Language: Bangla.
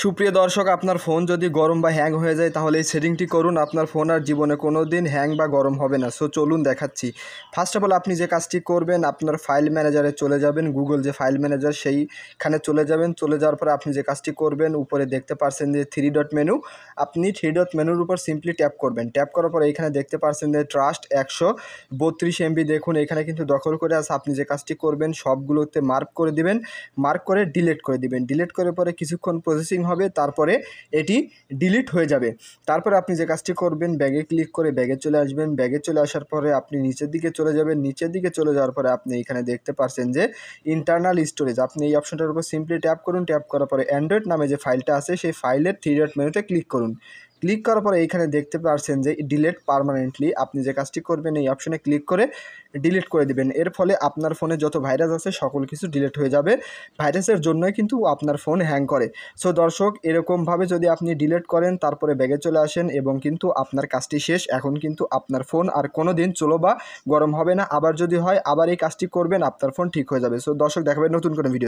সুপ্রিয় দর্শক, আপনার ফোন যদি গরম বা হ্যাং হয়ে যায় তাহলে এই সেটিংটি করুন। আপনার ফোন আর জীবনে কোনো দিন হ্যাং বা গরম হবে না। সো চলুন দেখাচ্ছি। ফার্স্ট অফ অল আপনি যে কাজটি করবেন, আপনার ফাইল ম্যানেজারে চলে যাবেন। গুগল যে ফাইল ম্যানেজার সেইখানে চলে যাবেন। চলে যাওয়ার পরে আপনি যে কাজটি করবেন, উপরে দেখতে পাচ্ছেন যে 3 ডট মেনু। আপনি 3 ডট মেনুর উপর সিম্পলি ট্যাপ করবেন। ট্যাপ করার পরে এখানে দেখতে পাচ্ছেন যে ট্রাস্ট 132 MB। দেখুন এখানে কিন্তু দখল করে আছে। আপনি যে কাজটি করবেন সবগুলোতে মার্ক করে দিবেন, মার্ক করে ডিলিট করে দিবেন। ডিলিট করার পরে কিছুক্ষণ প্রসেসিং হবে, তারপরে এটি ডিলিট হয়ে যাবে। তারপরে আপনি যে কাজটি করবেন, ব্যাগে ক্লিক করে ব্যাগে চলে আসবেন। ব্যাগে চলে আসার পরে আপনি নিচের দিকে চলে যাবেন। নিচের দিকে চলে যাওয়ার পরে আপনি এখানে দেখতে পাচ্ছেন যে ইন্টারনাল স্টোরেজ। আপনি এই অপশনটার উপর সিম্পলি ট্যাপ করুন। ট্যাপ করার পরে অ্যান্ড্রয়েড নামে যে ফাইলটা আছে সেই ফাইলের 3 ডট মেনুতে ক্লিক করুন। ক্লিক করার পরে এইখানে দেখতে পাচ্ছেন যে ডিলিট পার্মানেন্টলি। আপনি যে কাজটি করবেন এই অপশনে ক্লিক করে ডিলিট করে দিবেন। এর ফলে আপনার ফোনে যত ভাইরাস আছে সকল কিছু ডিলিট হয়ে যাবে। ভাইরাসের জন্যই কিন্তু আপনার ফোন হ্যাং করে। সো দর্শক, এরকমভাবে যদি আপনি ডিলিট করেন তারপরে ব্যাগে চলে আসেন এবং কিন্তু আপনার কাজটি শেষ। এখন কিন্তু আপনার ফোন আর কোনো দিন চলো বা গরম হবে না। আবার যদি হয় আবার এই কাজটি করবেন, আপনার ফোন ঠিক হয়ে যাবে। সো দর্শক, দেখাবেন নতুন কোনো ভিডিও।